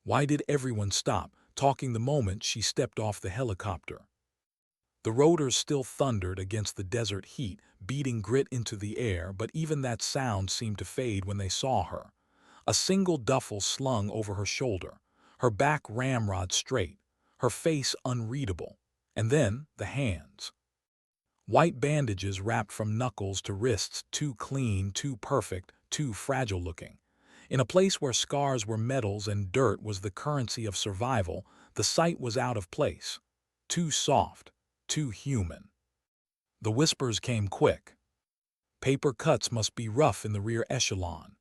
Why did everyone stop talking the moment she stepped off the helicopter? The rotors still thundered against the desert heat, beating grit into the air, but even that sound seemed to fade when they saw her. A single duffel slung over her shoulder, her back ramrod straight, her face unreadable. And then the hands. White bandages wrapped from knuckles to wrists, too clean, too perfect, too fragile looking. In a place where scars were metals and dirt was the currency of survival, the sight was out of place. Too soft, too human. The whispers came quick. Paper cuts must be rough in the rear echelon.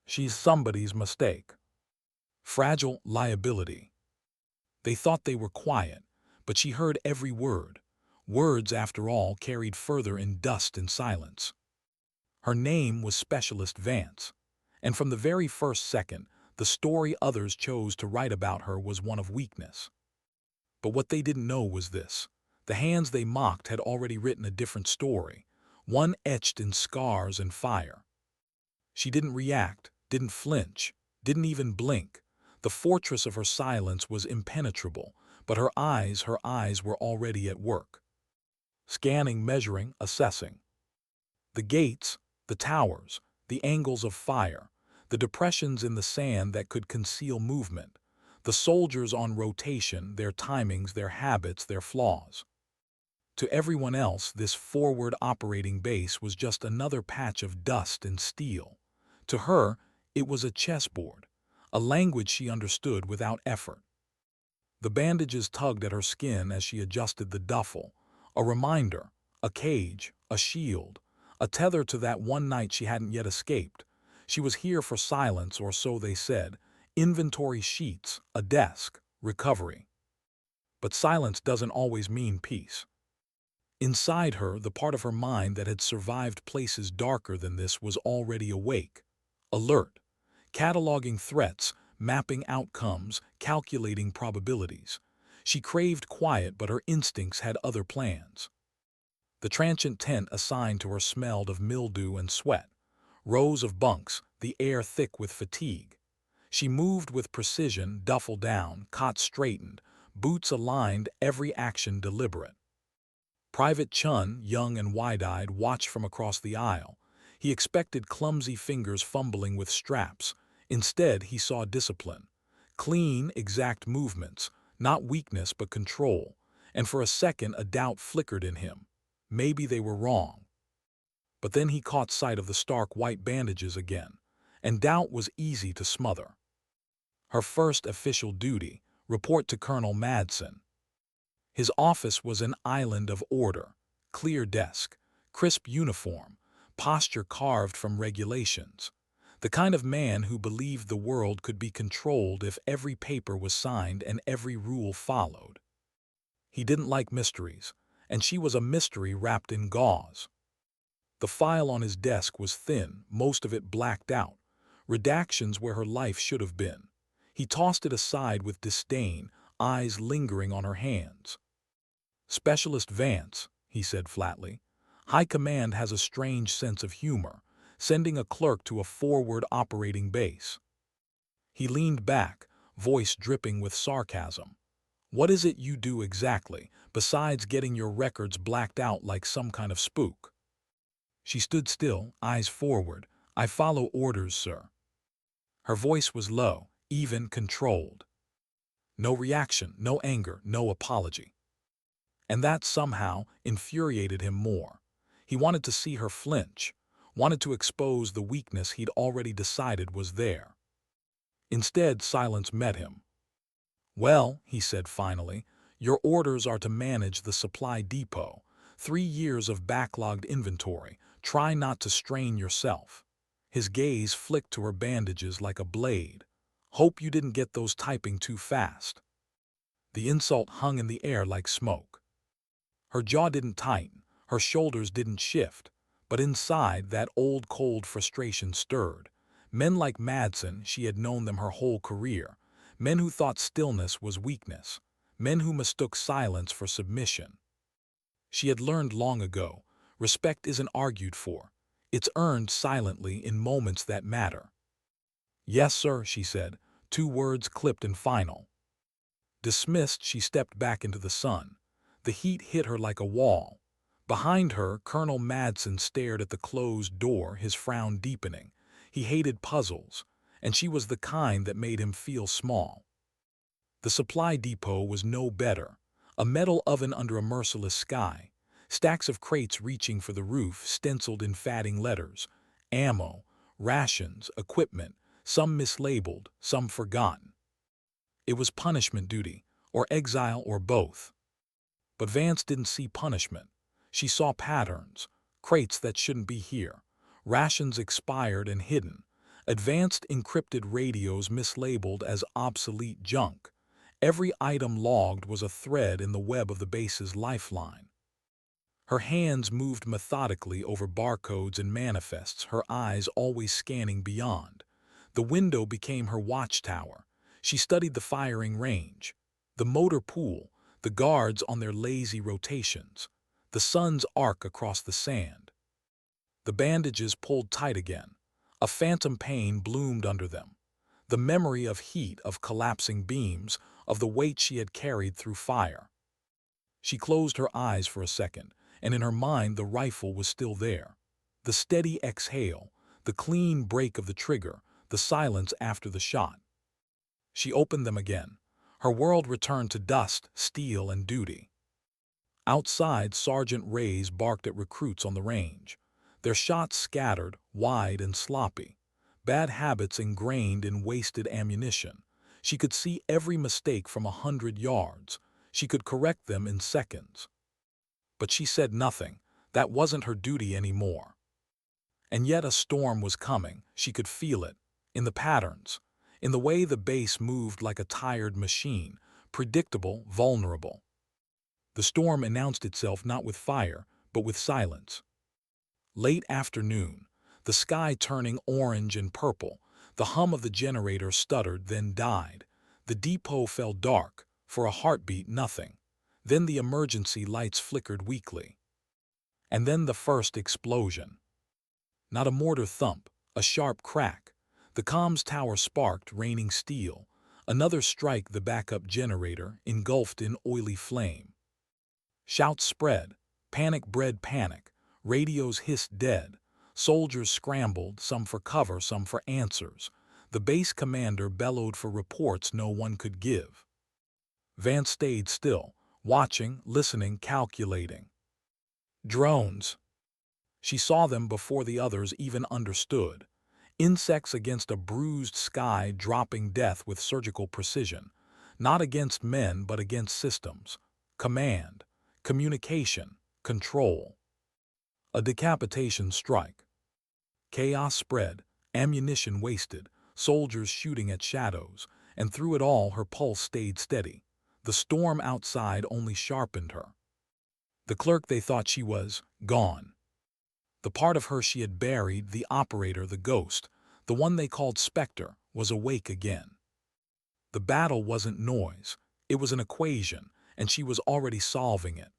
She's somebody's mistake. Fragile liability. They thought they were quiet, but she heard every word. Words, after all, carried further in dust and silence. Her name was Specialist Vance, and from the very first second, the story others chose to write about her was one of weakness. But what they didn't know was this. The hands they mocked had already written a different story, one etched in scars and fire. She didn't react, didn't flinch, didn't even blink. The fortress of her silence was impenetrable, but her eyes were already at work. Scanning, measuring, assessing. The gates, the towers, the angles of fire, the depressions in the sand that could conceal movement, the soldiers on rotation, their timings, their habits, their flaws. To everyone else, this forward operating base was just another patch of dust and steel. To her, it was a chessboard, a language she understood without effort. The bandages tugged at her skin as she adjusted the duffel, a reminder, a cage, a shield, a tether to that one night she hadn't yet escaped. She was here for silence, or so they said, inventory sheets, a desk, recovery. But silence doesn't always mean peace. Inside her, the part of her mind that had survived places darker than this was already awake, alert, cataloging threats, mapping outcomes, calculating probabilities. She craved quiet, but her instincts had other plans. The transient tent assigned to her smelled of mildew and sweat. Rows of bunks, the air thick with fatigue. She moved with precision, duffel down, cot straightened, boots aligned, every action deliberate. Private Chun, young and wide-eyed, watched from across the aisle. He expected clumsy fingers fumbling with straps. Instead, he saw discipline. Clean, exact movements, not weakness but control. And for a second, a doubt flickered in him. Maybe they were wrong. But then he caught sight of the stark white bandages again, and doubt was easy to smother. Her first official duty, report to Colonel Madson. His office was an island of order, clear desk, crisp uniform, posture carved from regulations. The kind of man who believed the world could be controlled if every paper was signed and every rule followed. He didn't like mysteries, and she was a mystery wrapped in gauze. The file on his desk was thin, most of it blacked out, redactions where her life should have been. He tossed it aside with disdain, eyes lingering on her hands. "Specialist Vance," he said flatly. "High Command has a strange sense of humor, sending a clerk to a forward operating base." He leaned back, voice dripping with sarcasm. "What is it you do exactly, besides getting your records blacked out like some kind of spook?" She stood still, eyes forward. "I follow orders, sir." Her voice was low, even controlled. No reaction, no anger, no apology. And that somehow infuriated him more. He wanted to see her flinch, wanted to expose the weakness he'd already decided was there. Instead, silence met him. "Well," he said finally, "your orders are to manage the supply depot. 3 years of backlogged inventory. Try not to strain yourself." His gaze flicked to her bandages like a blade. "Hope you didn't get those typing too fast." The insult hung in the air like smoke. Her jaw didn't tighten, her shoulders didn't shift, but inside that old cold frustration stirred. Men like Madson, she had known them her whole career. Men who thought stillness was weakness. Men who mistook silence for submission. She had learned long ago, respect isn't argued for. It's earned silently in moments that matter. "Yes, sir," she said, 2 words clipped in final. Dismissed, she stepped back into the sun. The heat hit her like a wall. Behind her, Colonel Madson stared at the closed door, his frown deepening. He hated puzzles, and she was the kind that made him feel small. The supply depot was no better. A metal oven under a merciless sky. Stacks of crates reaching for the roof, stenciled in fatting letters. Ammo, rations, equipment, some mislabeled, some forgotten. It was punishment duty, or exile, or both. But Vance didn't see punishment. She saw patterns, crates that shouldn't be here, rations expired and hidden, advanced encrypted radios mislabeled as obsolete junk. Every item logged was a thread in the web of the base's lifeline. Her hands moved methodically over barcodes and manifests, her eyes always scanning beyond. The window became her watchtower. She studied the firing range, the motor pool, the guards on their lazy rotations, the sun's arc across the sand. The bandages pulled tight again. A phantom pain bloomed under them. The memory of heat, of collapsing beams, of the weight she had carried through fire. She closed her eyes for a second, and in her mind the rifle was still there. The steady exhale, the clean break of the trigger, the silence after the shot. She opened them again. Her world returned to dust, steel, and duty. Outside, Sergeant Rays barked at recruits on the range. Their shots scattered, wide and sloppy. Bad habits ingrained in wasted ammunition. She could see every mistake from 100 yards. She could correct them in seconds. But she said nothing. That wasn't her duty anymore. And yet a storm was coming. She could feel it. In the patterns. In the way the base moved like a tired machine. Predictable, vulnerable. The storm announced itself not with fire, but with silence. Late afternoon. The sky turning orange and purple. The hum of the generator stuttered, then died. The depot fell dark. For a heartbeat, nothing. Then the emergency lights flickered weakly. And then the first explosion. Not a mortar thump, a sharp crack. The comms tower sparked, raining steel. Another strike, the backup generator, engulfed in oily flame. Shouts spread. Panic bred panic. Radios hissed dead. Soldiers scrambled, some for cover, some for answers. The base commander bellowed for reports no one could give. Vance stayed still, watching, listening, calculating. Drones. She saw them before the others even understood. Insects against a bruised sky, dropping death with surgical precision. Not against men, but against systems. Command, communication, control. A decapitation strike. Chaos spread, ammunition wasted, soldiers shooting at shadows, and through it all her pulse stayed steady. The storm outside only sharpened her. The clerk they thought she was, gone. The part of her she had buried, the operator, the ghost, the one they called Spectre, was awake again. The battle wasn't noise, it was an equation, and she was already solving it.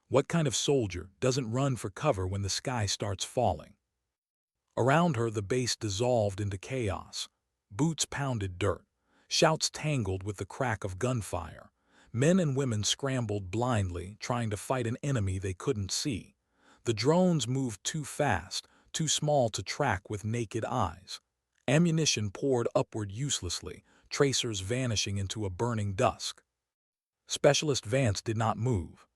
What kind of soldier doesn't run for cover when the sky starts falling? Around her the base dissolved into chaos. Boots pounded dirt. Shouts tangled with the crack of gunfire. Men and women scrambled blindly, trying to fight an enemy they couldn't see. The drones moved too fast, too small to track with naked eyes. Ammunition poured upward uselessly, tracers vanishing into a burning dusk. Specialist Vance did not move.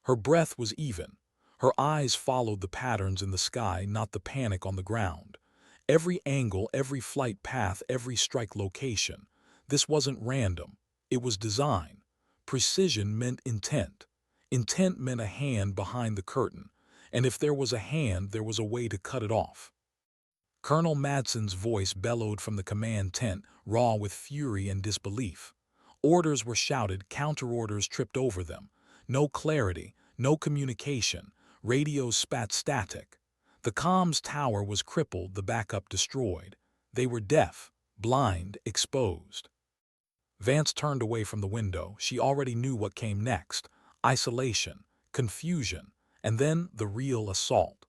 Her breath was even. Her eyes followed the patterns in the sky, not the panic on the ground. Every angle, every flight path, every strike location. This wasn't random. It was design. Precision meant intent. Intent meant a hand behind the curtain. And if there was a hand, there was a way to cut it off. Colonel Madson's voice bellowed from the command tent, raw with fury and disbelief. Orders were shouted, counter-orders tripped over them. No clarity, no communication. Radios spat static. The comms tower was crippled, the backup destroyed. They were deaf, blind, exposed. Vance turned away from the window. She already knew what came next. Isolation, confusion, and then the real assault.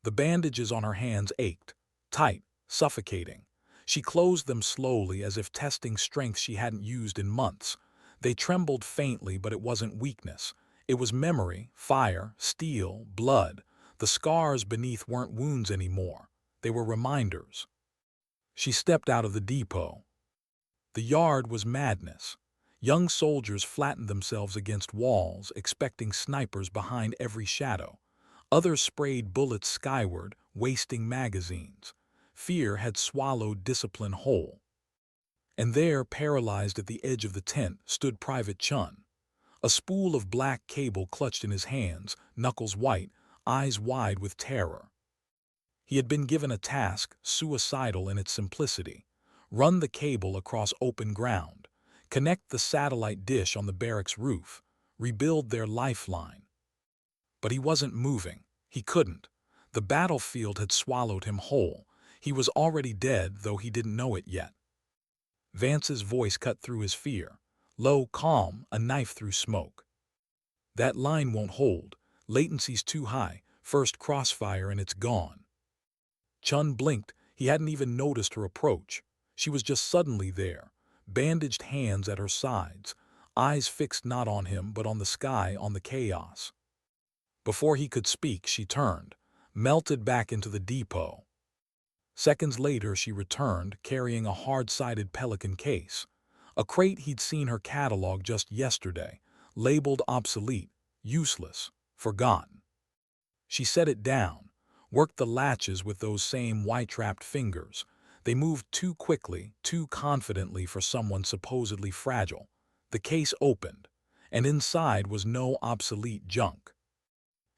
The bandages on her hands ached, tight, suffocating. She closed them slowly as if testing strength she hadn't used in months. They trembled faintly, but it wasn't weakness. It was memory, fire, steel, blood. The scars beneath weren't wounds anymore. They were reminders. She stepped out of the depot. The yard was madness. Young soldiers flattened themselves against walls, expecting snipers behind every shadow. Others sprayed bullets skyward, wasting magazines. Fear had swallowed discipline whole. And there, paralyzed at the edge of the tent, stood Private Chun. A spool of black cable clutched in his hands, knuckles white, eyes wide with terror. He had been given a task, suicidal in its simplicity. Run the cable across open ground. Connect the satellite dish on the barracks roof. Rebuild their lifeline. But he wasn't moving. He couldn't. The battlefield had swallowed him whole. He was already dead, though he didn't know it yet. Vance's voice cut through his fear. Low, calm, a knife through smoke. That line won't hold. Latency's too high. First crossfire and it's gone. Chun blinked. He hadn't even noticed her approach. She was just suddenly there, bandaged hands at her sides, eyes fixed not on him but on the sky, on the chaos. Before he could speak, she turned, melted back into the depot. Seconds later, she returned, carrying a hard-sided Pelican case, a crate he'd seen her catalog just yesterday, labeled obsolete, useless, forgotten. She set it down, worked the latches with those same white-trapped fingers. They moved too quickly, too confidently for someone supposedly fragile. The case opened, and inside was no obsolete junk.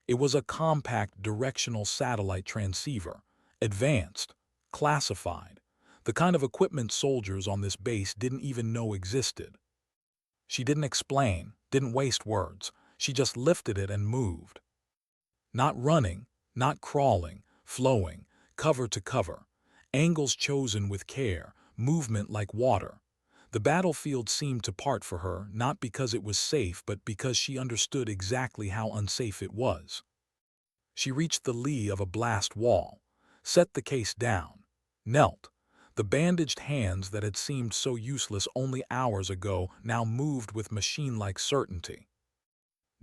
It was a compact directional satellite transceiver, advanced, classified, the kind of equipment soldiers on this base didn't even know existed. She didn't explain, didn't waste words. She just lifted it and moved. Not running, not crawling, flowing, cover to cover. Angles chosen with care, movement like water. The battlefield seemed to part for her, not because it was safe, but because she understood exactly how unsafe it was. She reached the lee of a blast wall, set the case down, knelt. The bandaged hands that had seemed so useless only hours ago now moved with machine-like certainty.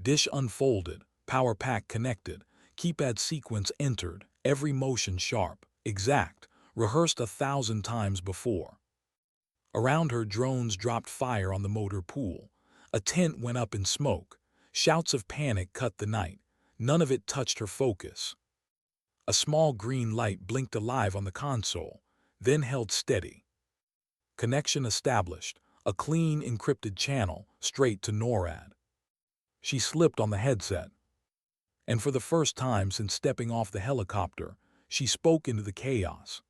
Dish unfolded, power pack connected, keypad sequence entered, every motion sharp, exact, rehearsed 1,000 times before. Around her, drones dropped fire on the motor pool. A tent went up in smoke. Shouts of panic cut the night. None of it touched her focus. A small green light blinked alive on the console, then held steady. Connection established, a clean, encrypted channel, straight to NORAD. She slipped on the headset. And for the first time since stepping off the helicopter, she spoke into the chaos.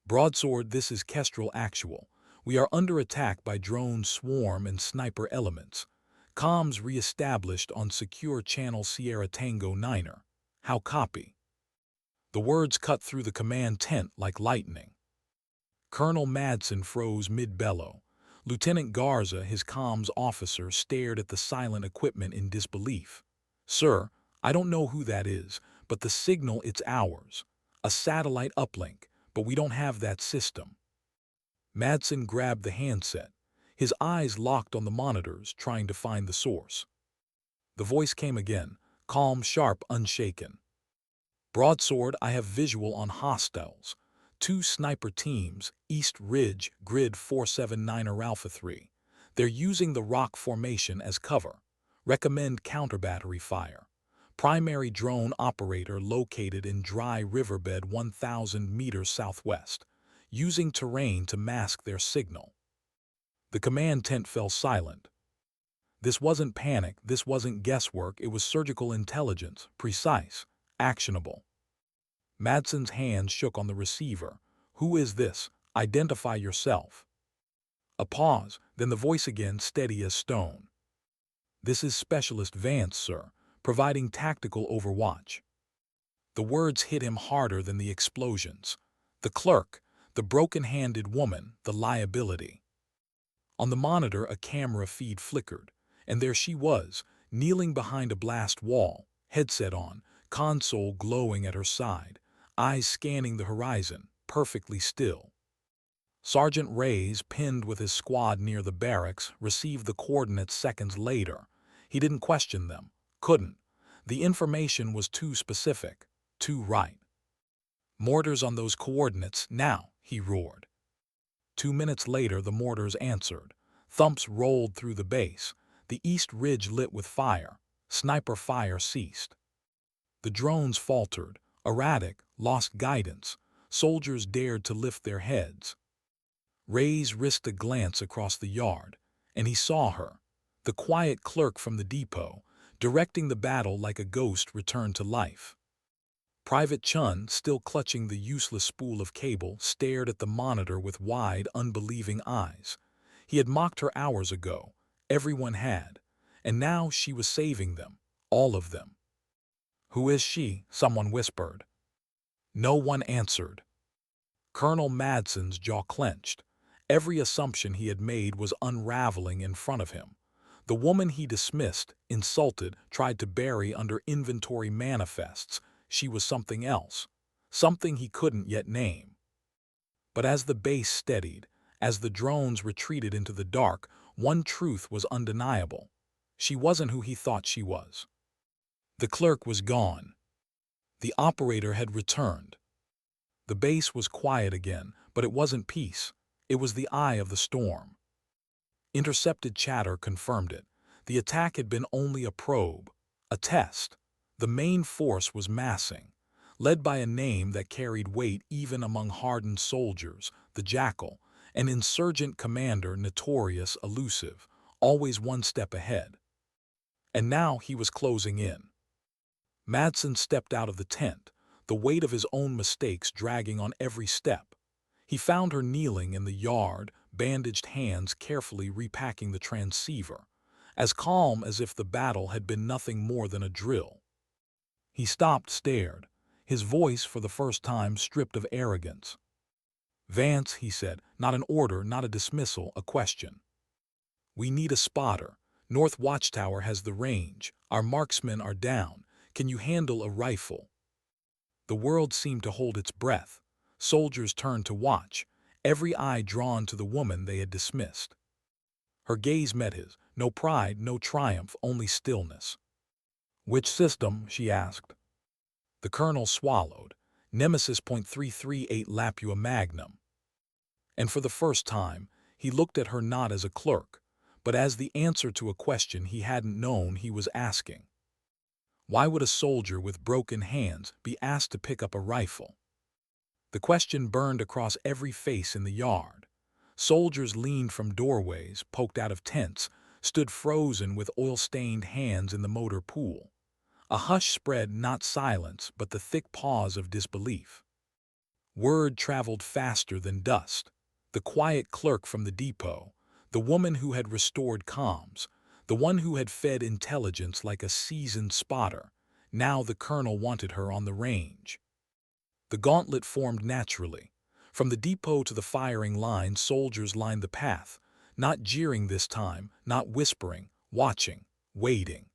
Broadsword, this is Kestrel Actual. We are under attack by drone swarm and sniper elements. Comms re-established on secure channel Sierra Tango 9er. How copy? The words cut through the command tent like lightning. Colonel Madson froze mid-bellow. Lieutenant Garza, his comms officer, stared at the silent equipment in disbelief. Sir, I don't know who that is, but the signal, it's ours. A satellite uplink, but we don't have that system. Madson grabbed the handset. His eyes locked on the monitors, trying to find the source. The voice came again, calm, sharp, unshaken. Broadsword, I have visual on hostiles. 2 sniper teams, East Ridge, Grid 479er Alpha 3. They're using the rock formation as cover. Recommend counter-battery fire. Primary drone operator located in dry riverbed 1,000 meters southwest, using terrain to mask their signal. The command tent fell silent. This wasn't panic, this wasn't guesswork, it was surgical intelligence, precise, actionable. Madson's hand shook on the receiver. Who is this? Identify yourself. A pause, then the voice again, steady as stone. This is Specialist Vance, sir, providing tactical overwatch. The words hit him harder than the explosions. The clerk, the broken-handed woman, the liability. On the monitor, a camera feed flickered, and there she was, kneeling behind a blast wall, headset on, console glowing at her side, eyes scanning the horizon, perfectly still. Sergeant Reyes, pinned with his squad near the barracks, received the coordinates seconds later. He didn't question them. Couldn't. The information was too specific. Too right. "Mortars on those coordinates, now," he roared. 2 minutes later, the mortars answered. Thumps rolled through the base. The east ridge lit with fire. Sniper fire ceased. The drones faltered, erratic, lost guidance. Soldiers dared to lift their heads. Reyes risked a glance across the yard, and he saw her, the quiet clerk from the depot, directing the battle like a ghost returned to life. Private Chun, still clutching the useless spool of cable, stared at the monitor with wide, unbelieving eyes. He had mocked her hours ago. Everyone had. And now she was saving them. All of them. "Who is she?" someone whispered. No one answered. Colonel Madson's jaw clenched. Every assumption he had made was unraveling in front of him. The woman he dismissed, insulted, tried to bury under inventory manifests. She was something else. Something he couldn't yet name. But as the base steadied, as the drones retreated into the dark, one truth was undeniable. She wasn't who he thought she was. The clerk was gone. The operator had returned. The base was quiet again, but it wasn't peace. It was the eye of the storm. Intercepted chatter confirmed it. The attack had been only a probe, a test. The main force was massing, led by a name that carried weight even among hardened soldiers, the Jackal, an insurgent commander notorious, elusive, always one step ahead. And now he was closing in. Madson stepped out of the tent, the weight of his own mistakes dragging on every step. He found her kneeling in the yard, bandaged hands carefully repacking the transceiver, as calm as if the battle had been nothing more than a drill. He stopped, stared, his voice for the first time stripped of arrogance. "Vance," he said, "not an order, not a dismissal, a question. We need a spotter. North Watchtower has the range. Our marksmen are down. Can you handle a rifle?" The world seemed to hold its breath. Soldiers turned to watch, every eye drawn to the woman they had dismissed. Her gaze met his, no pride, no triumph, only stillness. "Which system?" she asked. The colonel swallowed. "Nemesis .338 Lapua Magnum." And for the first time, he looked at her not as a clerk, but as the answer to a question he hadn't known he was asking. Why would a soldier with broken hands be asked to pick up a rifle? The question burned across every face in the yard. Soldiers leaned from doorways, poked out of tents, stood frozen with oil-stained hands in the motor pool. A hush spread, not silence, but the thick pause of disbelief. Word traveled faster than dust. The quiet clerk from the depot, the woman who had restored comms, the one who had fed intelligence like a seasoned spotter, now the colonel wanted her on the range. The gauntlet formed naturally. From the depot to the firing line, soldiers lined the path, not jeering this time, not whispering, watching, waiting.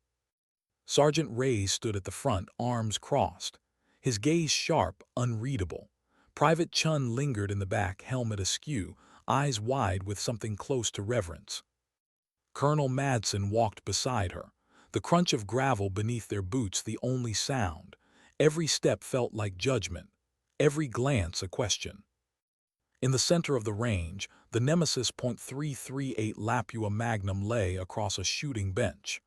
Sergeant Reyes stood at the front, arms crossed, his gaze sharp, unreadable. Private Chun lingered in the back, helmet askew, eyes wide with something close to reverence. Colonel Madson walked beside her, the crunch of gravel beneath their boots the only sound. Every step felt like judgment, every glance a question. In the center of the range, the Nemesis .338 Lapua Magnum lay across a shooting bench.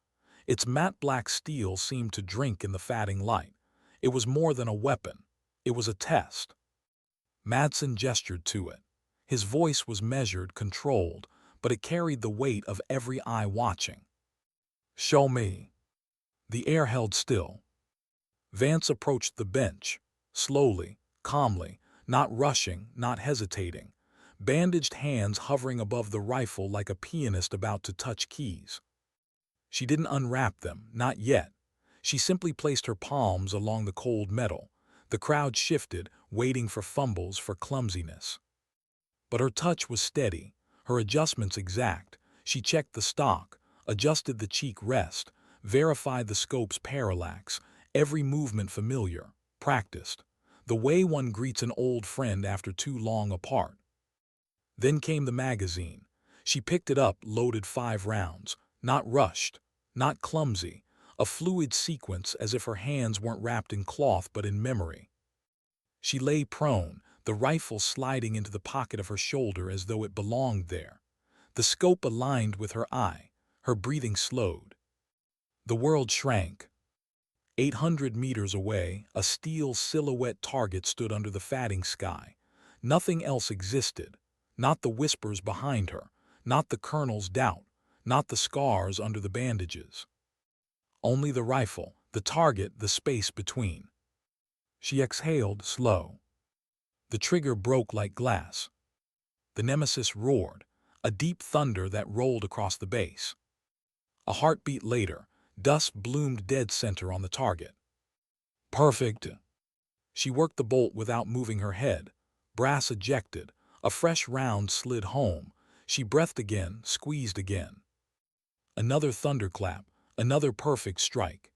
Its matte black steel seemed to drink in the fading light. It was more than a weapon. It was a test. Madson gestured to it. His voice was measured, controlled, but it carried the weight of every eye watching. "Show me." The air held still. Vance approached the bench, slowly, calmly, not rushing, not hesitating, bandaged hands hovering above the rifle like a pianist about to touch keys. She didn't unwrap them, not yet. She simply placed her palms along the cold metal. The crowd shifted, waiting for fumbles, for clumsiness. But her touch was steady, her adjustments exact. She checked the stock, adjusted the cheek rest, verified the scope's parallax, every movement familiar, practiced, the way one greets an old friend after too long apart. Then came the magazine. She picked it up, loaded 5 rounds, not rushed, not clumsy, a fluid sequence as if her hands weren't wrapped in cloth but in memory. She lay prone, the rifle sliding into the pocket of her shoulder as though it belonged there. The scope aligned with her eye, her breathing slowed. The world shrank. 800 meters away, a steel silhouette target stood under the fatting sky. Nothing else existed. Not the whispers behind her, not the colonel's doubt, not the scars under the bandages. Only the rifle, the target, the space between. She exhaled, slow. The trigger broke like glass. The nemesis roared, a deep thunder that rolled across the base. A heartbeat later, dust bloomed dead center on the target. Perfect. She worked the bolt without moving her head. Brass ejected. A fresh round slid home. She breathed again, squeezed again. Another thunderclap, another perfect strike.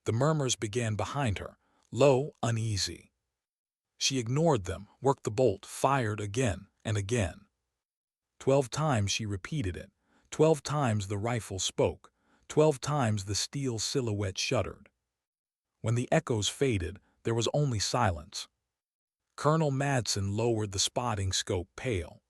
The murmurs began behind her, low, uneasy. She ignored them, worked the bolt, fired again and again. 12 times she repeated it. 12 times the rifle spoke. 12 times the steel silhouette shuddered. When the echoes faded, there was only silence. Colonel Madson lowered the spotting scope, pale.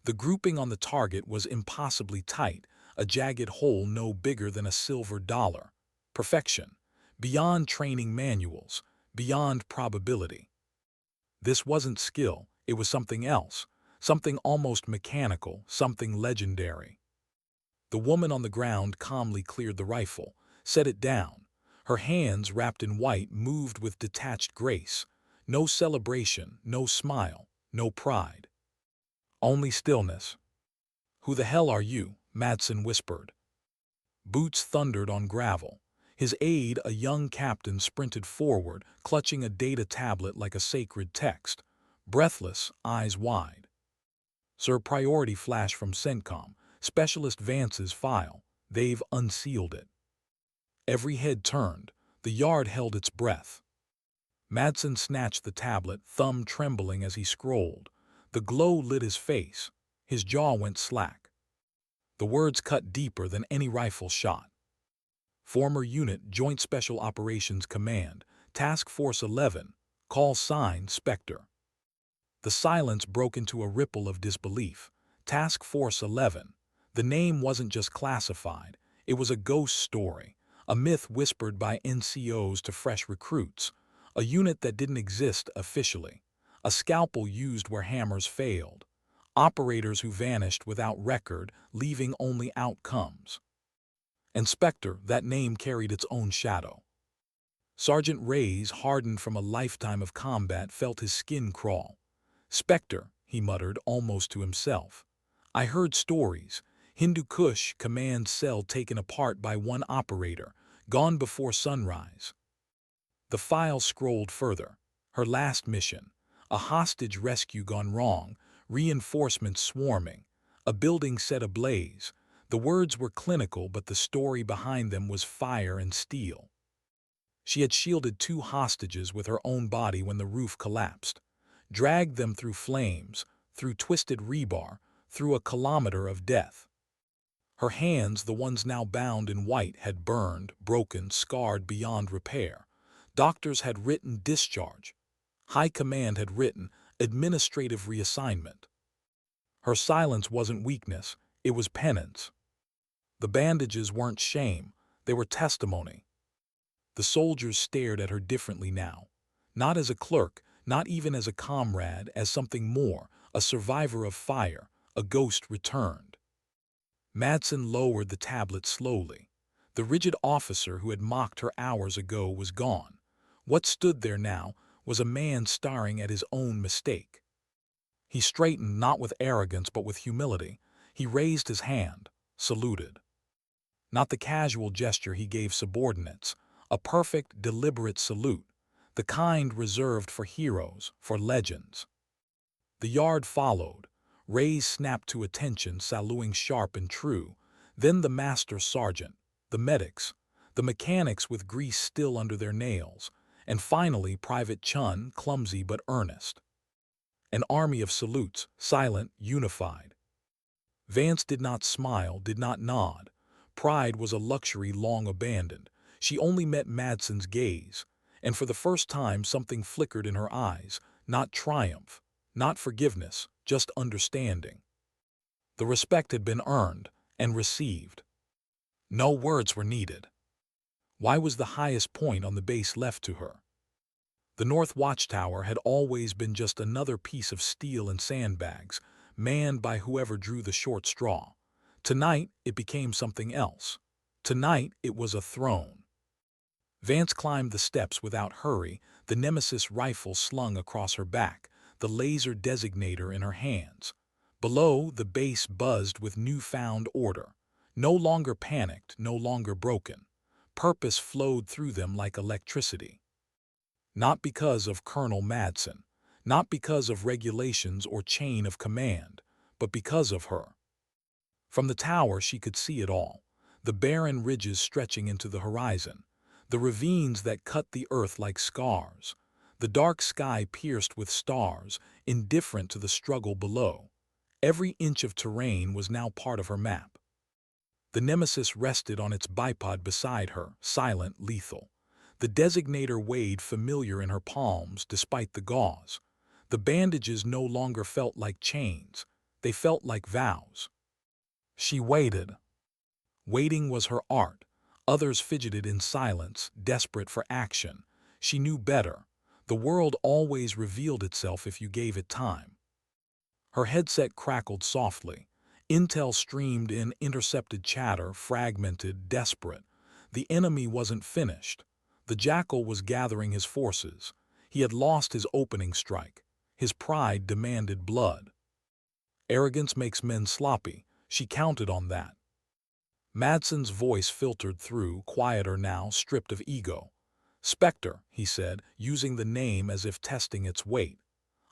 The grouping on the target was impossibly tight, a jagged hole no bigger than a silver dollar. Perfection. Beyond training manuals, beyond probability. This wasn't skill, it was something else, something almost mechanical, something legendary. The woman on the ground calmly cleared the rifle, set it down. Her hands, wrapped in white, moved with detached grace. No celebration, no smile, no pride. Only stillness. "Who the hell are you?" Madson whispered. Boots thundered on gravel. His aide, a young captain, sprinted forward, clutching a data tablet like a sacred text. Breathless, eyes wide. "Sir, priority flash from CENTCOM. Specialist Vance's file. They've unsealed it." Every head turned. The yard held its breath. Madson snatched the tablet, thumb trembling as he scrolled. The glow lit his face. His jaw went slack. The words cut deeper than any rifle shot. "Former Unit, Joint Special Operations Command, Task Force 11, call sign Spectre." The silence broke into a ripple of disbelief. Task Force 11. The name wasn't just classified, it was a ghost story, a myth whispered by NCOs to fresh recruits, a unit that didn't exist officially, a scalpel used where hammers failed, operators who vanished without record, leaving only outcomes. And Spectre, that name carried its own shadow. Sergeant Reyes, hardened from a lifetime of combat, felt his skin crawl. "Spectre," he muttered almost to himself. "I heard stories. Hindu Kush command cell taken apart by one operator, gone before sunrise." The file scrolled further. Her last mission. A hostage rescue gone wrong, reinforcements swarming, a building set ablaze. The words were clinical, but the story behind them was fire and steel. She had shielded 2 hostages with her own body when the roof collapsed, dragged them through flames, through twisted rebar, through a kilometer of death. Her hands, the ones now bound in white, had burned, broken, scarred beyond repair. Doctors had written discharge. High Command had written administrative reassignment. Her silence wasn't weakness, it was penance. The bandages weren't shame, they were testimony. The soldiers stared at her differently now. Not as a clerk, not even as a comrade, as something more, a survivor of fire, a ghost returned. Madson lowered the tablet slowly. The rigid officer who had mocked her hours ago was gone. What stood there now was a man staring at his own mistake. He straightened, not with arrogance but with humility. He raised his hand, saluted. Not the casual gesture he gave subordinates, a perfect, deliberate salute, the kind reserved for heroes, for legends. The yard followed. Reyes snapped to attention, saluting sharp and true. Then the master sergeant, the medics, the mechanics with grease still under their nails, and finally Private Chun, clumsy but earnest. an army of salutes, silent, unified. Vance did not smile, did not nod. Pride was a luxury long abandoned. She only met Madson's gaze, and for the first time something flickered in her eyes, not triumph, not forgiveness, just understanding. The respect had been earned and received. No words were needed. Why was the highest point on the base left to her? The North Watchtower had always been just another piece of steel and sandbags, manned by whoever drew the short straw. Tonight, it became something else. Tonight, it was a throne. Vance climbed the steps without hurry, the Nemesis rifle slung across her back, the laser designator in her hands. Below, the base buzzed with newfound order. No longer panicked, no longer broken. Purpose flowed through them like electricity. Not because of Colonel Madson, not because of regulations or chain of command, but because of her. From the tower she could see it all, the barren ridges stretching into the horizon, the ravines that cut the earth like scars, the dark sky pierced with stars, indifferent to the struggle below. Every inch of terrain was now part of her map. The Nemesis rested on its bipod beside her, silent, lethal. The designator weighed familiar in her palms despite the gauze. The bandages no longer felt like chains. They felt like vows. She waited. Waiting was her art. Others fidgeted in silence, desperate for action. She knew better. The world always revealed itself if you gave it time. Her headset crackled softly. Intel streamed in, intercepted chatter, fragmented, desperate. The enemy wasn't finished. The Jackal was gathering his forces. He had lost his opening strike. His pride demanded blood. Arrogance makes men sloppy. She counted on that. Madson's voice filtered through, quieter now, stripped of ego. "Spectre," he said, using the name as if testing its weight.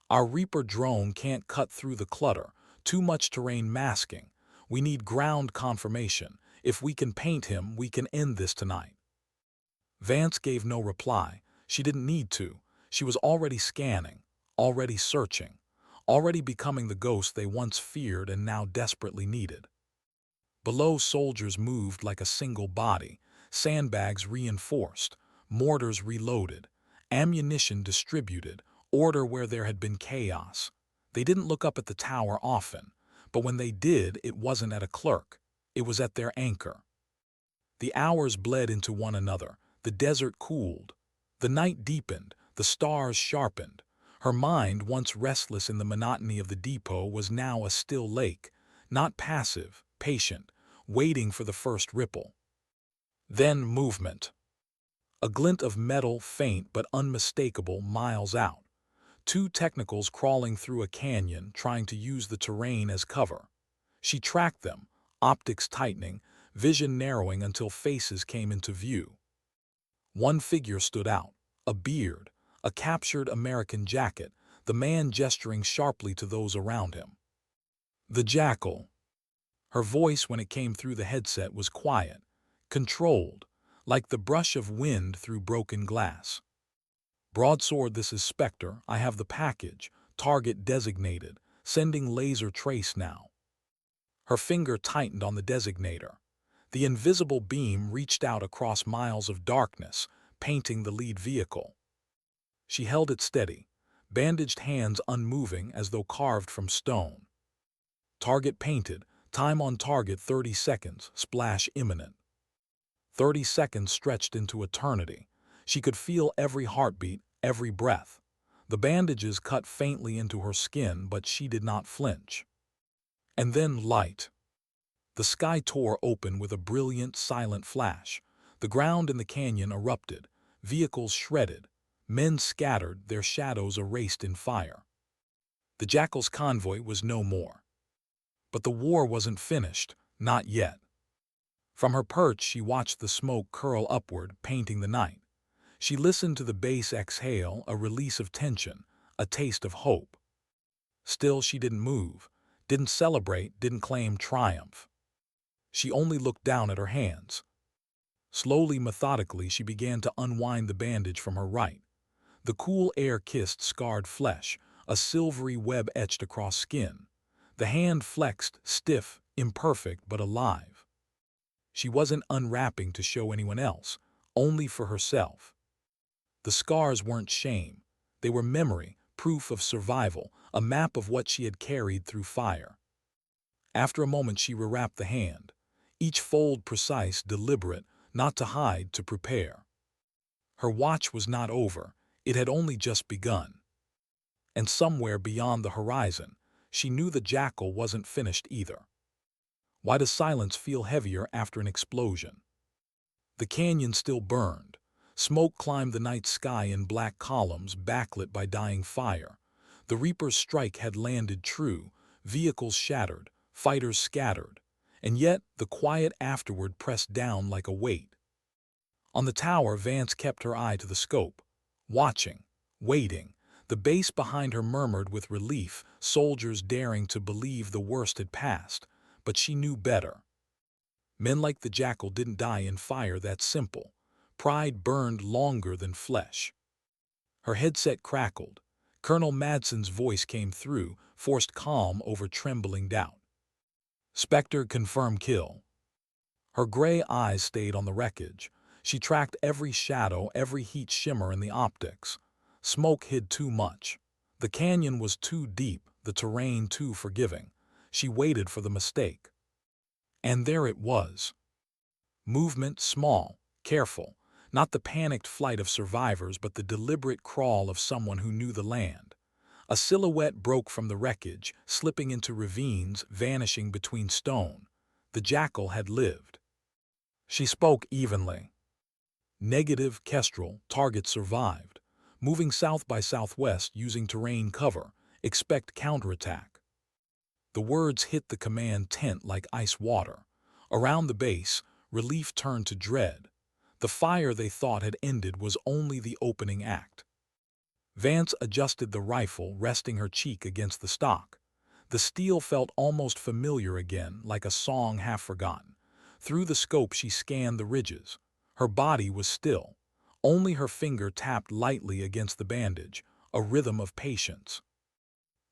"Our Reaper drone can't cut through the clutter. Too much terrain masking. We need ground confirmation. If we can paint him, we can end this tonight." Vance gave no reply. She didn't need to. She was already scanning, already searching, already becoming the ghost they once feared and now desperately needed. Below, soldiers moved like a single body, sandbags reinforced, mortars reloaded, ammunition distributed, order where there had been chaos. They didn't look up at the tower often, but when they did, it wasn't at a clerk. It was at their anchor. The hours bled into one another. The desert cooled. The night deepened. The stars sharpened. Her mind, once restless in the monotony of the depot, was now a still lake, not passive, patient, waiting for the first ripple. Then movement. A glint of metal, faint but unmistakable, miles out. Two technicals crawling through a canyon, trying to use the terrain as cover. She tracked them, optics tightening, vision narrowing until faces came into view. One figure stood out, a beard, a captured American jacket, the man gesturing sharply to those around him. The Jackal. Her voice, when it came through the headset, was quiet, controlled, like the brush of wind through broken glass. "Broadsword, this is Spectre. I have the package. Target designated. Sending laser trace now." Her finger tightened on the designator. The invisible beam reached out across miles of darkness, painting the lead vehicle. She held it steady, bandaged hands unmoving as though carved from stone. Target painted, time on target 30 seconds, splash imminent. 30 seconds stretched into eternity. She could feel every heartbeat, every breath. The bandages cut faintly into her skin, but she did not flinch. And then light. The sky tore open with a brilliant, silent flash. The ground in the canyon erupted, vehicles shredded, men scattered, their shadows erased in fire. The Jackal's convoy was no more. But the war wasn't finished, not yet. From her perch she watched the smoke curl upward, painting the night. She listened to the base exhale, a release of tension, a taste of hope. Still she didn't move, didn't celebrate, didn't claim triumph. She only looked down at her hands. Slowly, methodically, she began to unwind the bandage from her right. The cool air kissed scarred flesh, a silvery web etched across skin. The hand flexed, stiff, imperfect, but alive. She wasn't unwrapping to show anyone else, only for herself. The scars weren't shame. They were memory, proof of survival, a map of what she had carried through fire. After a moment she rewrapped the hand, each fold precise, deliberate, not to hide, to prepare. Her watch was not over, it had only just begun. And somewhere beyond the horizon, she knew the jackal wasn't finished either. Why does silence feel heavier after an explosion? The canyon still burned. Smoke climbed the night sky in black columns, backlit by dying fire. The Reaper's strike had landed true, vehicles shattered, fighters scattered, and yet the quiet afterward pressed down like a weight. On the tower, Vance kept her eye to the scope, watching, waiting. The base behind her murmured with relief, soldiers daring to believe the worst had passed, but she knew better. Men like the jackal didn't die in fire, that's simple. Pride burned longer than flesh. Her headset crackled. Colonel Madson's voice came through, forced calm over trembling doubt. Spectre, confirm kill. Her gray eyes stayed on the wreckage. She tracked every shadow, every heat shimmer in the optics. Smoke hid too much. The canyon was too deep, the terrain too forgiving. She waited for the mistake. And there it was. Movement small, careful, not the panicked flight of survivors but the deliberate crawl of someone who knew the land. A silhouette broke from the wreckage, slipping into ravines, vanishing between stone. The jackal had lived. She spoke evenly. Negative, Kestrel, target survived. Moving south by southwest using terrain cover. Expect counterattack. The words hit the command tent like ice water. Around the base, relief turned to dread. The fire they thought had ended was only the opening act. Vance adjusted the rifle, resting her cheek against the stock. The steel felt almost familiar again, like a song half forgotten. Through the scope she scanned the ridges. Her body was still. Only her finger tapped lightly against the bandage, a rhythm of patience.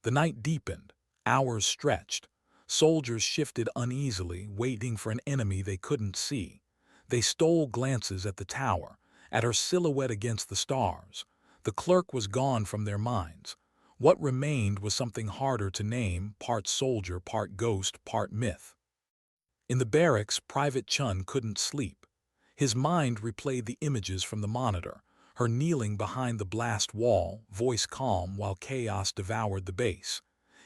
The night deepened. Hours stretched. Soldiers shifted uneasily, waiting for an enemy they couldn't see. They stole glances at the tower, at her silhouette against the stars. The clerk was gone from their minds. What remained was something harder to name, part soldier, part ghost, part myth. In the barracks, Private Chun couldn't sleep. His mind replayed the images from the monitor, her kneeling behind the blast wall, voice calm while chaos devoured the base.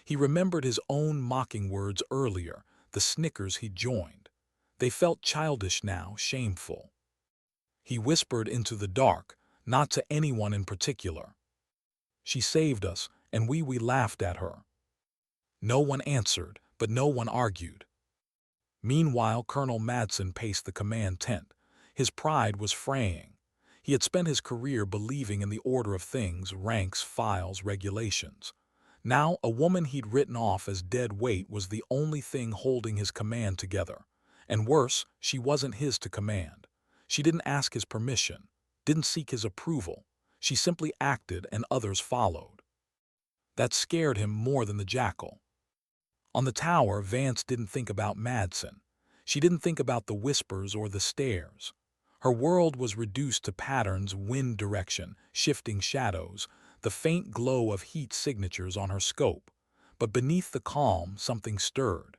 He remembered his own mocking words earlier, the snickers he'd joined. They felt childish now, shameful. He whispered into the dark, not to anyone in particular. She saved us, and we laughed at her. No one answered, but no one argued. Meanwhile, Colonel Madson paced the command tent. His pride was fraying. He had spent his career believing in the order of things, ranks, files, regulations. Now, a woman he'd written off as dead weight was the only thing holding his command together. And worse, she wasn't his to command. She didn't ask his permission, didn't seek his approval. She simply acted and others followed. That scared him more than the jackal. On the tower, Vance didn't think about Madson. She didn't think about the whispers or the stares. Her world was reduced to patterns, wind direction, shifting shadows, the faint glow of heat signatures on her scope. But beneath the calm, something stirred.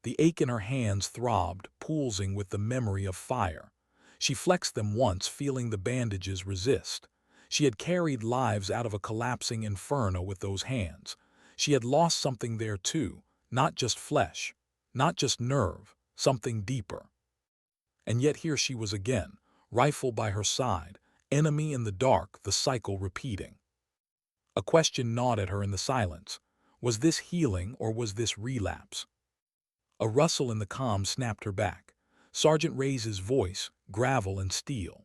The ache in her hands throbbed, pulsing with the memory of fire. She flexed them once, feeling the bandages resist. She had carried lives out of a collapsing inferno with those hands. She had lost something there too, not just flesh, not just nerve, something deeper. And yet here she was again, rifle by her side, enemy in the dark, the cycle repeating. A question gnawed at her in the silence. Was this healing or was this relapse? A rustle in the comm snapped her back. Sergeant Reyes' voice, gravel and steel.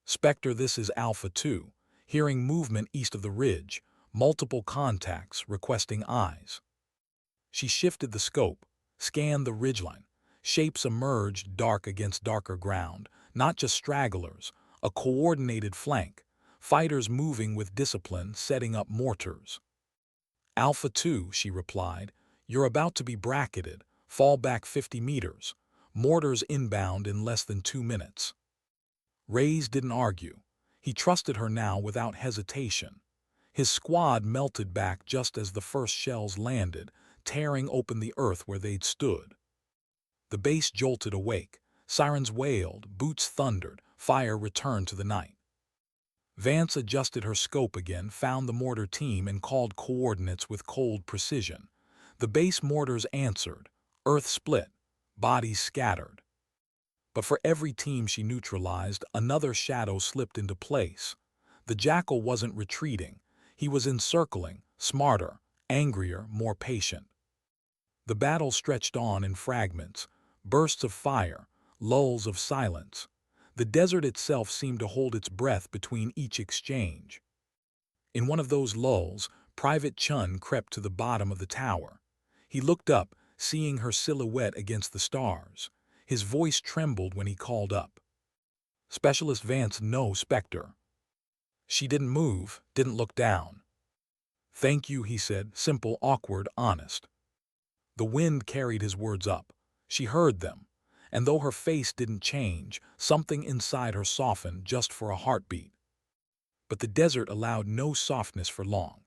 Spectre, this is Alpha 2, hearing movement east of the ridge, multiple contacts requesting eyes. She shifted the scope, scanned the ridgeline. Shapes emerged dark against darker ground, not just stragglers, a coordinated flank. fighters moving with discipline, setting up mortars. Alpha 2, she replied, you're about to be bracketed. Fall back 50 meters. Mortars inbound in less than 2 minutes. Reyes didn't argue. He trusted her now without hesitation. His squad melted back just as the first shells landed, tearing open the earth where they'd stood. The base jolted awake. Sirens wailed, boots thundered, fire returned to the night. Vance adjusted her scope again, found the mortar team, and called coordinates with cold precision. The base mortars answered. Earth split. Bodies scattered. But for every team she neutralized, another shadow slipped into place. The Jackal wasn't retreating. He was encircling, smarter, angrier, more patient. The battle stretched on in fragments, bursts of fire, lulls of silence. The desert itself seemed to hold its breath between each exchange. In one of those lulls, Private Chun crept to the bottom of the tower. He looked up, seeing her silhouette against the stars. His voice trembled when he called up. Specialist Vance, no, Spectre. She didn't move, didn't look down. Thank you, he said, simple, awkward, honest. The wind carried his words up. She heard them, and though her face didn't change, something inside her softened just for a heartbeat. But the desert allowed no softness for long.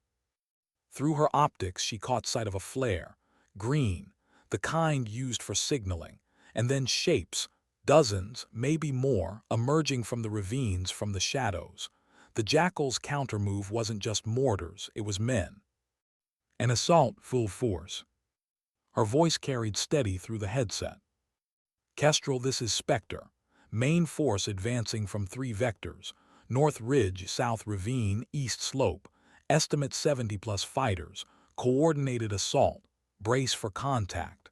Through her optics she caught sight of a flare, green, the kind used for signaling, and then shapes, dozens, maybe more, emerging from the ravines, from the shadows. The Jackal's countermove wasn't just mortars, it was men. An assault, full force. Her voice carried steady through the headset. Kestrel, this is Spectre. Main force advancing from 3 vectors. North Ridge, South Ravine, East Slope. Estimate 70+ fighters. Coordinated assault. Brace for contact.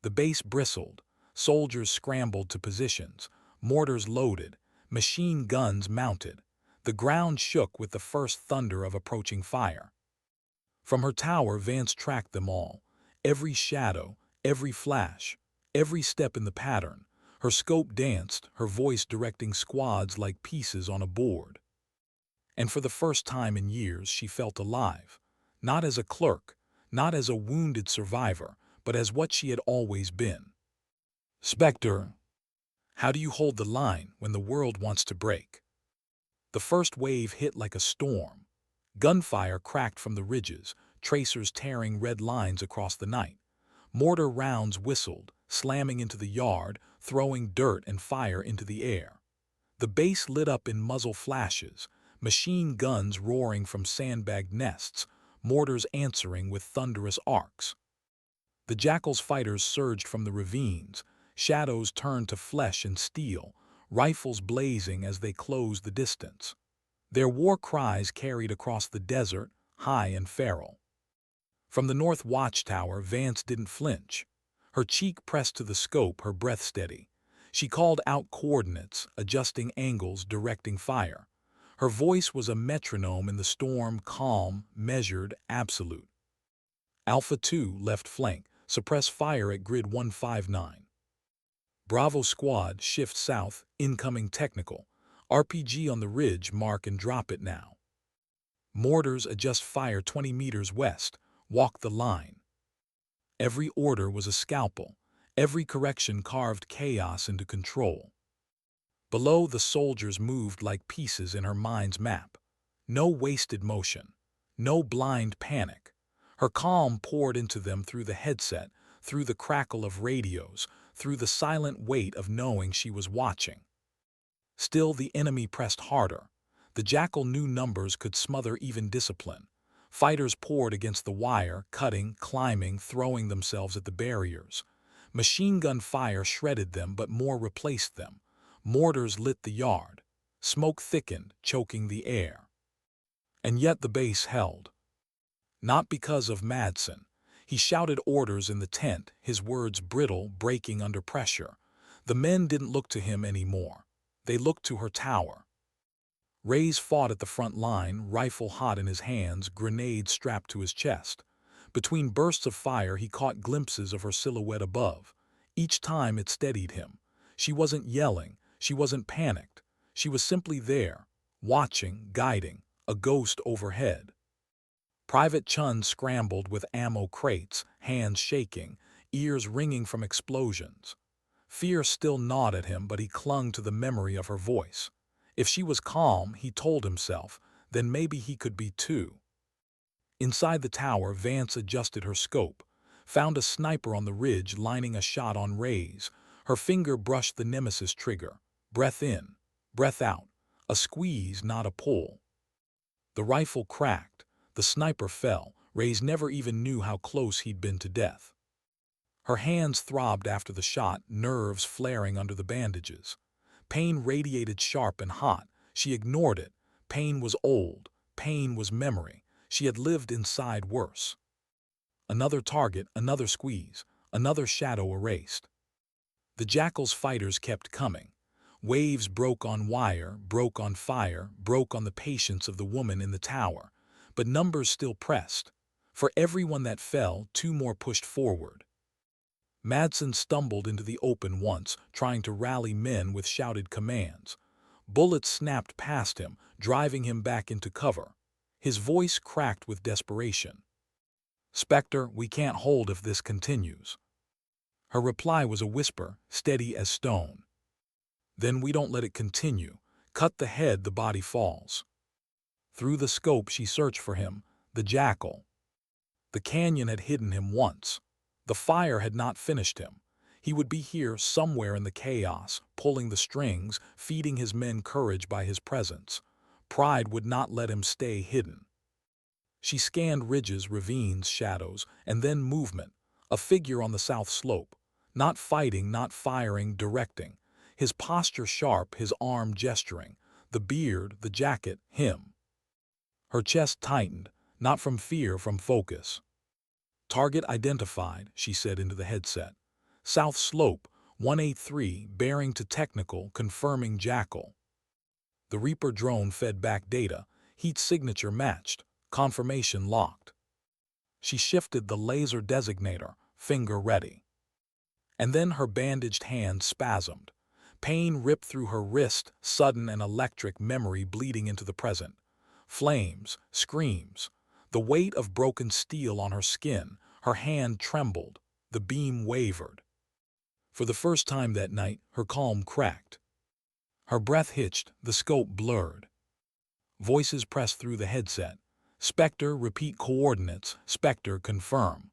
The base bristled. Soldiers scrambled to positions. Mortars loaded. Machine guns mounted. The ground shook with the first thunder of approaching fire. From her tower, Vance tracked them all. Every shadow, every flash, every step in the pattern. Her scope danced, her voice directing squads like pieces on a board. And for the first time in years, she felt alive. Not as a clerk, not as a wounded survivor, but as what she had always been. Spectre, how do you hold the line when the world wants to break? The first wave hit like a storm. Gunfire cracked from the ridges, tracers tearing red lines across the night. Mortar rounds whistled, slamming into the yard, throwing dirt and fire into the air. The base lit up in muzzle flashes, machine guns roaring from sandbagged nests, mortars answering with thunderous arcs. The Jackal's fighters surged from the ravines, shadows turned to flesh and steel, rifles blazing as they closed the distance. Their war cries carried across the desert, high and feral. From the north watchtower, Vance didn't flinch. Her cheek pressed to the scope, her breath steady. She called out coordinates, adjusting angles, directing fire. Her voice was a metronome in the storm, calm, measured, absolute. Alpha 2, left flank, suppress fire at grid 159. Bravo squad, shift south, incoming technical. RPG on the ridge, mark and drop it now. Mortars, adjust fire 20 meters west, walk the line. Every order was a scalpel. Every correction carved chaos into control. Below, the soldiers moved like pieces in her mind's map. No wasted motion. No blind panic. Her calm poured into them through the headset, through the crackle of radios, through the silent weight of knowing she was watching. Still, the enemy pressed harder. The Jackal knew numbers could smother even discipline. Fighters poured against the wire, cutting, climbing, throwing themselves at the barriers. Machine gun fire shredded them, but more replaced them. Mortars lit the yard. Smoke thickened, choking the air. And yet the base held. Not because of Madson. He shouted orders in the tent, his words brittle, breaking under pressure. The men didn't look to him anymore. They looked to her tower. Reyes fought at the front line, rifle hot in his hands, grenade strapped to his chest. Between bursts of fire, he caught glimpses of her silhouette above. Each time it steadied him. She wasn't yelling, she wasn't panicked. She was simply there, watching, guiding, a ghost overhead. Private Chun scrambled with ammo crates, hands shaking, ears ringing from explosions. Fear still gnawed at him, but he clung to the memory of her voice. If she was calm, he told himself, then maybe he could be too. Inside the tower, Vance adjusted her scope, found a sniper on the ridge lining a shot on Ray's. Her finger brushed the nemesis trigger. Breath in, breath out, a squeeze, not a pull. The rifle cracked, the sniper fell. Ray's never even knew how close he'd been to death. Her hands throbbed after the shot, nerves flaring under the bandages. Pain radiated sharp and hot. She ignored it. Pain was old. Pain was memory. She had lived inside worse. Another target, another squeeze, another shadow erased. The Jackal's fighters kept coming. Waves broke on wire, broke on fire, broke on the patience of the woman in the tower. But numbers still pressed. For everyone that fell, two more pushed forward. Madson stumbled into the open once, trying to rally men with shouted commands. Bullets snapped past him, driving him back into cover. His voice cracked with desperation. "Spectre, we can't hold if this continues." Her reply was a whisper, steady as stone. "Then we don't let it continue. Cut the head, the body falls." Through the scope she searched for him, the Jackal. The canyon had hidden him once. The fire had not finished him. He would be here somewhere in the chaos, pulling the strings, feeding his men courage by his presence. Pride would not let him stay hidden. She scanned ridges, ravines, shadows, and then movement. A figure on the south slope. Not fighting, not firing, directing. His posture sharp, his arm gesturing. The beard, the jacket, him. Her chest tightened, not from fear, from focus. "Target identified," she said into the headset. "South slope, 183, bearing to technical, confirming Jackal." The Reaper drone fed back data. Heat signature matched. Confirmation locked. She shifted the laser designator, finger ready. And then her bandaged hand spasmed. Pain ripped through her wrist, sudden and electric, memory bleeding into the present. Flames, screams. The weight of broken steel on her skin. Her hand trembled. The beam wavered. For the first time that night, her calm cracked. Her breath hitched, the scope blurred. Voices pressed through the headset. "Spectre, repeat coordinates. Spectre, confirm."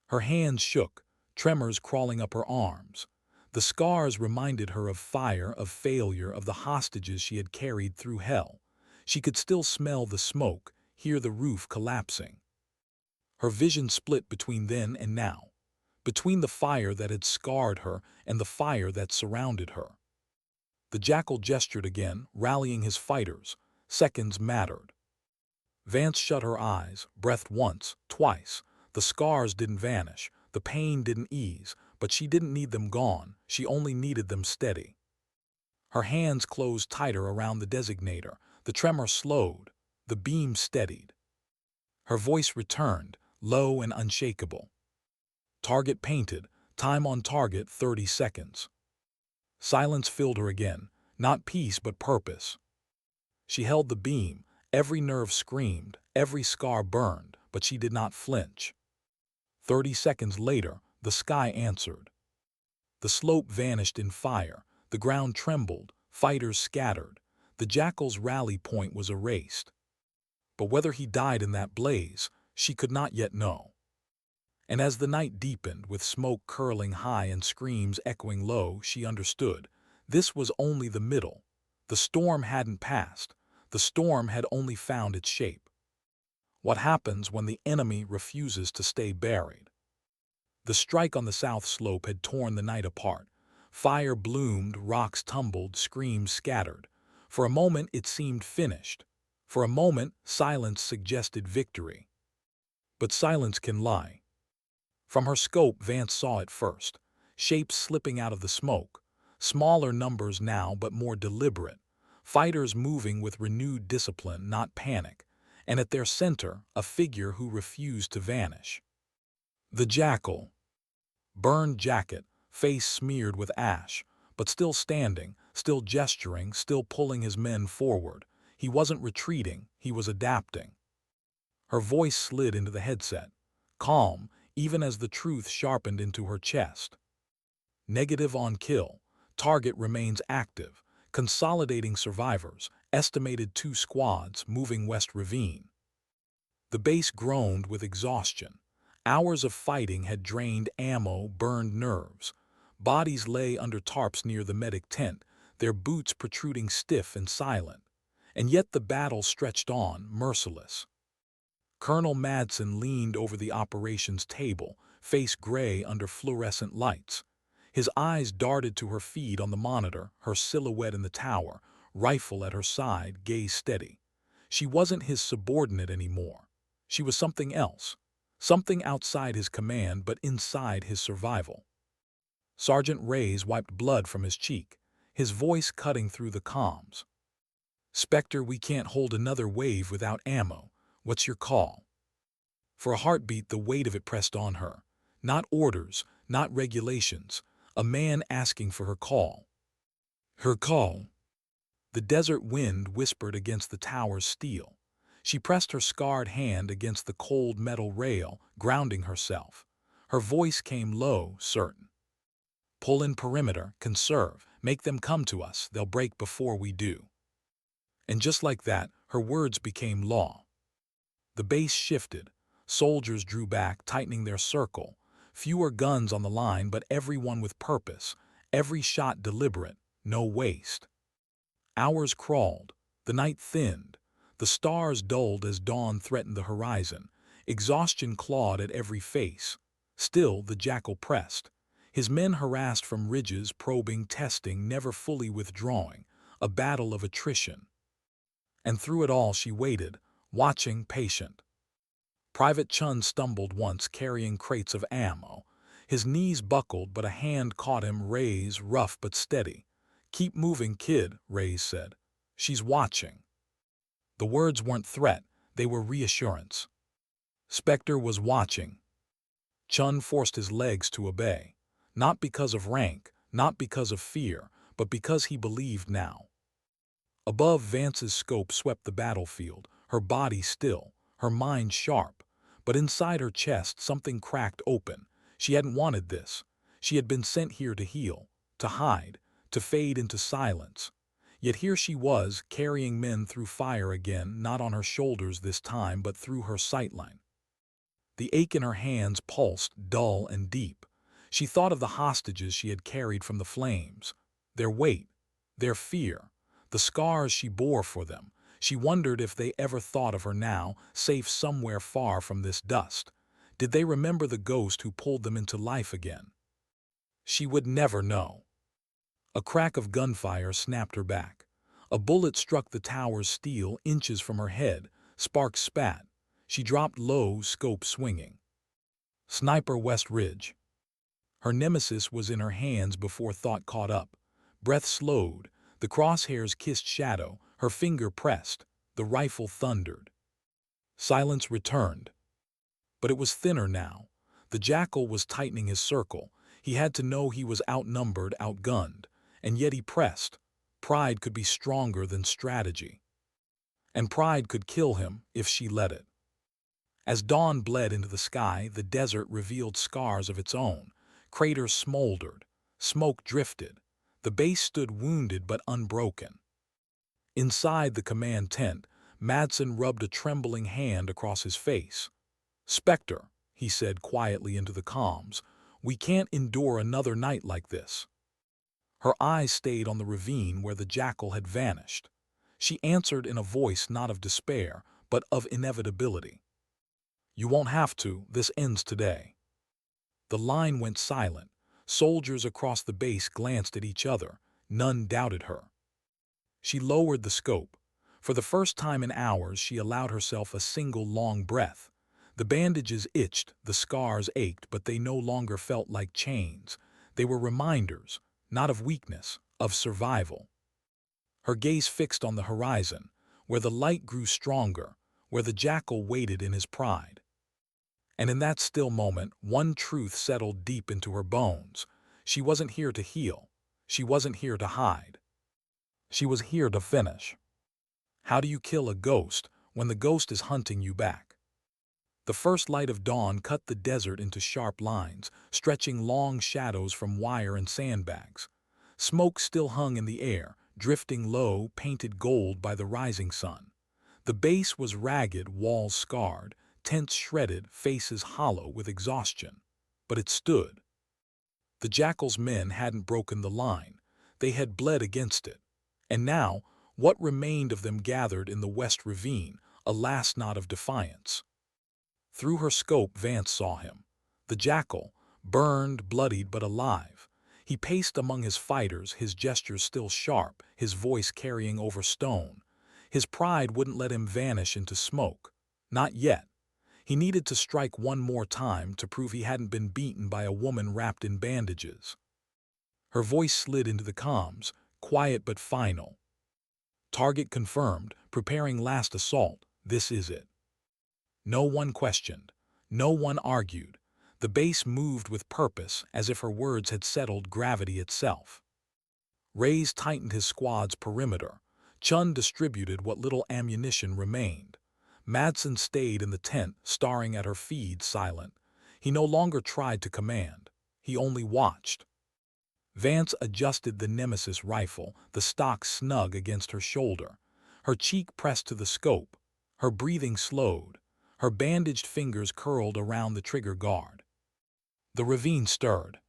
Her hands shook, tremors crawling up her arms. The scars reminded her of fire, of failure, of the hostages she had carried through hell. She could still smell the smoke, hear the roof collapsing. Her vision split between then and now, between the fire that had scarred her and the fire that surrounded her. The Jackal gestured again, rallying his fighters. Seconds mattered. Vance shut her eyes, breathed once, twice. The scars didn't vanish, the pain didn't ease, but she didn't need them gone, she only needed them steady. Her hands closed tighter around the designator, the tremor slowed, the beam steadied. Her voice returned, low and unshakable. "Target painted, time on target 30 seconds. Silence filled her again, not peace but purpose. She held the beam, every nerve screamed, every scar burned, but she did not flinch. 30 seconds later, the sky answered. The slope vanished in fire, the ground trembled, fighters scattered. The Jackal's rally point was erased. But whether he died in that blaze, she could not yet know. And as the night deepened, with smoke curling high and screams echoing low, she understood. This was only the middle. The storm hadn't passed. The storm had only found its shape. What happens when the enemy refuses to stay buried? The strike on the south slope had torn the night apart. Fire bloomed, rocks tumbled, screams scattered. For a moment it seemed finished. For a moment silence suggested victory. But silence can lie. From her scope, Vance saw it first. Shapes slipping out of the smoke. Smaller numbers now, but more deliberate. Fighters moving with renewed discipline, not panic. And at their center, a figure who refused to vanish. The Jackal. Burned jacket, face smeared with ash, but still standing, still gesturing, still pulling his men forward. He wasn't retreating, he was adapting. Her voice slid into the headset, calm, even as the truth sharpened into her chest. Negative on kill. Target remains active. Consolidating survivors. Estimated 2 squads moving west ravine. The base groaned with exhaustion. Hours of fighting had drained ammo, burned nerves. Bodies lay under tarps near the medic tent, their boots protruding stiff and silent. And yet the battle stretched on, merciless. Colonel Madson leaned over the operations table, face gray under fluorescent lights. His eyes darted to her feed on the monitor, her silhouette in the tower, rifle at her side, gaze steady. She wasn't his subordinate anymore. She was something else. Something outside his command but inside his survival. Sergeant Reyes wiped blood from his cheek, his voice cutting through the comms. "Spectre, we can't hold another wave without ammo. What's your call?" For a heartbeat, the weight of it pressed on her. Not orders, not regulations. A man asking for her call. Her call. The desert wind whispered against the tower's steel. She pressed her scarred hand against the cold metal rail, grounding herself. Her voice came low, certain. "Pull in perimeter, conserve, make them come to us, they'll break before we do." And just like that, her words became law. The base shifted. Soldiers drew back, tightening their circle. Fewer guns on the line, but everyone with purpose. Every shot deliberate, no waste. Hours crawled. The night thinned. The stars dulled as dawn threatened the horizon. Exhaustion clawed at every face. Still, the jackal pressed. His men harassed from ridges, probing, testing, never fully withdrawing. A battle of attrition. And through it all she waited, watching, patient. Private Chun stumbled once, carrying crates of ammo. His knees buckled, but a hand caught him, Reyes, rough but steady. "Keep moving, kid," Reyes said. "She's watching." The words weren't threat, they were reassurance. Spectre was watching. Chun forced his legs to obey. Not because of rank, not because of fear, but because he believed now. Above, Vance's scope swept the battlefield, her body still, her mind sharp. But inside her chest, something cracked open. She hadn't wanted this. She had been sent here to heal, to hide, to fade into silence. Yet here she was, carrying men through fire again, not on her shoulders this time, but through her sightline. The ache in her hands pulsed, dull and deep. She thought of the hostages she had carried from the flames. Their weight, their fear, the scars she bore for them. She wondered if they ever thought of her now, safe somewhere far from this dust. Did they remember the ghost who pulled them into life again? She would never know. A crack of gunfire snapped her back. A bullet struck the tower's steel inches from her head. Sparks spat. She dropped low, scope swinging. Sniper West Ridge. Her nemesis was in her hands before thought caught up. Breath slowed. The crosshairs kissed shadow. Her finger pressed. The rifle thundered. Silence returned. But it was thinner now. The jackal was tightening his circle. He had to know he was outnumbered, outgunned. And yet he pressed. Pride could be stronger than strategy. And pride could kill him if she let it. As dawn bled into the sky, the desert revealed scars of its own. Craters smoldered. Smoke drifted. The base stood wounded but unbroken. Inside the command tent, Madson rubbed a trembling hand across his face. "Spectre," he said quietly into the comms, "we can't endure another night like this." Her eyes stayed on the ravine where the jackal had vanished. She answered in a voice not of despair, but of inevitability. "You won't have to. This ends today." The line went silent. Soldiers across the base glanced at each other. None doubted her. She lowered the scope. For the first time in hours, she allowed herself a single long breath. The bandages itched, the scars ached, but they no longer felt like chains. They were reminders, not of weakness, of survival. Her gaze fixed on the horizon, where the light grew stronger, where the jackal waited in his pride. And in that still moment, one truth settled deep into her bones. She wasn't here to heal. She wasn't here to hide. She was here to finish. How do you kill a ghost when the ghost is hunting you back? The first light of dawn cut the desert into sharp lines, stretching long shadows from wire and sandbags. Smoke still hung in the air, drifting low, painted gold by the rising sun. The base was ragged, walls scarred, tents shredded, faces hollow with exhaustion. But it stood. The Jackal's men hadn't broken the line. They had bled against it. And now, what remained of them gathered in the West Ravine, a last knot of defiance. Through her scope, Vance saw him. The Jackal, burned, bloodied, but alive. He paced among his fighters, his gestures still sharp, his voice carrying over stone. His pride wouldn't let him vanish into smoke. Not yet. He needed to strike one more time to prove he hadn't been beaten by a woman wrapped in bandages. Her voice slid into the comms, quiet but final. Target confirmed, preparing last assault. This is it. No one questioned. No one argued. The base moved with purpose, as if her words had settled gravity itself. Reyes tightened his squad's perimeter. Chun distributed what little ammunition remained. Madson stayed in the tent, staring at her feed, silent. He no longer tried to command. He only watched. Vance adjusted the Nemesis rifle, the stock snug against her shoulder. Her cheek pressed to the scope. Her breathing slowed. Her bandaged fingers curled around the trigger guard. The ravine stirred.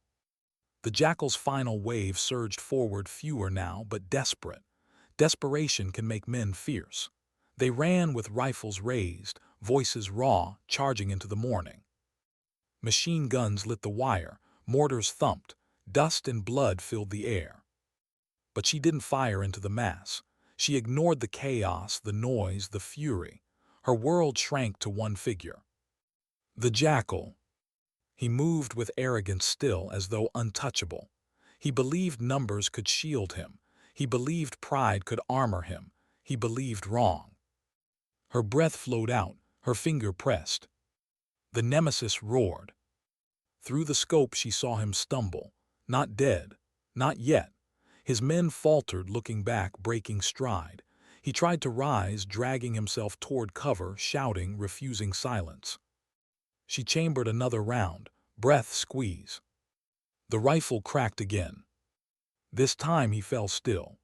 The Jackal's final wave surged forward, fewer now, but desperate. Desperation can make men fierce. They ran with rifles raised, voices raw, charging into the morning. Machine guns lit the wire, mortars thumped, dust and blood filled the air. But she didn't fire into the mass. She ignored the chaos, the noise, the fury. Her world shrank to one figure. The Jackal. He moved with arrogance still, as though untouchable. He believed numbers could shield him. He believed pride could armor him. He believed wrong. Her breath flowed out, her finger pressed. The Nemesis roared. Through the scope she saw him stumble. Not dead. Not yet. His men faltered, looking back, breaking stride. He tried to rise, dragging himself toward cover, shouting, refusing silence. She chambered another round, breath squeeze. The rifle cracked again. This time he fell still.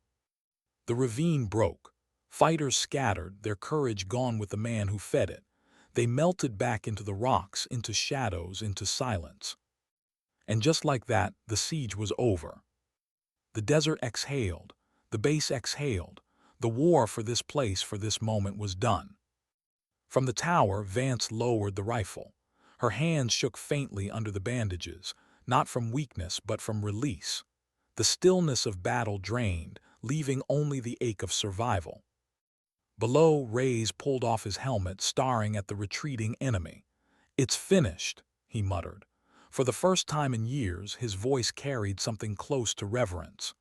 The ravine broke. Fighters scattered, their courage gone with the man who fed it. They melted back into the rocks, into shadows, into silence. And just like that, the siege was over. The desert exhaled. The base exhaled. The war for this place, for this moment, was done. From the tower, Vance lowered the rifle. Her hands shook faintly under the bandages, not from weakness but from release. The stillness of battle drained, leaving only the ache of survival. Below, Reyes pulled off his helmet, staring at the retreating enemy. "It's finished," he muttered. For the first time in years, his voice carried something close to reverence.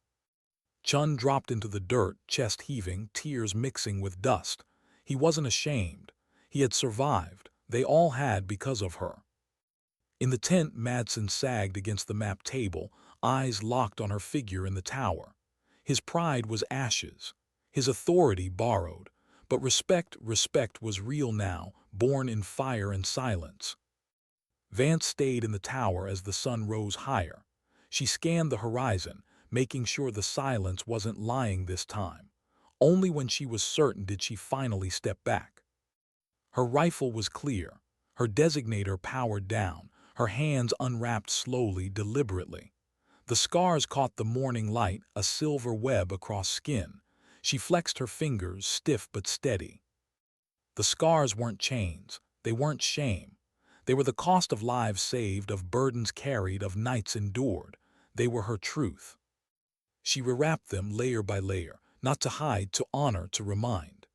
Chun dropped into the dirt, chest heaving, tears mixing with dust. He wasn't ashamed. He had survived. They all had, because of her. In the tent, Madson sagged against the map table, eyes locked on her figure in the tower. His pride was ashes. His authority borrowed. But respect was real now, born in fire and silence. Vance stayed in the tower as the sun rose higher. She scanned the horizon, making sure the silence wasn't lying this time. Only when she was certain did she finally step back. Her rifle was clear, her designator powered down, her hands unwrapped slowly, deliberately. The scars caught the morning light, a silver web across skin. She flexed her fingers, stiff but steady. The scars weren't chains. They weren't shame. They were the cost of lives saved, of burdens carried, of nights endured. They were her truth. She rewrapped them layer by layer, not to hide, to honor, to remind.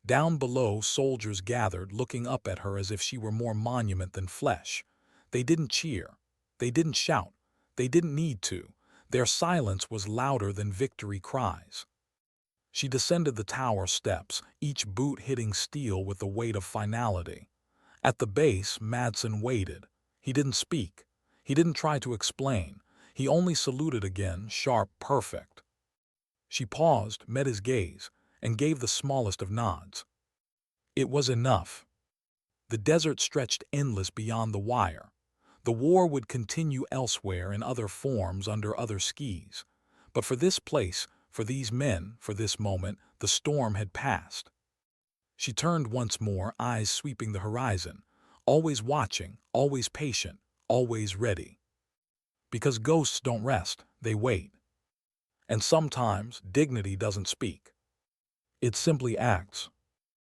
Down below, soldiers gathered, looking up at her as if she were more monument than flesh. They didn't cheer. They didn't shout. They didn't need to. Their silence was louder than victory cries. She descended the tower steps, each boot hitting steel with the weight of finality. At the base, Madson waited. He didn't speak. He didn't try to explain. He only saluted again, sharp, perfect. She paused, met his gaze, and gave the smallest of nods. It was enough. The desert stretched endless beyond the wire. The war would continue elsewhere in other forms under other skies. But for this place, for these men, for this moment, the storm had passed. She turned once more, eyes sweeping the horizon, always watching, always patient, always ready. Because ghosts don't rest, they wait. And sometimes dignity doesn't speak. It simply acts.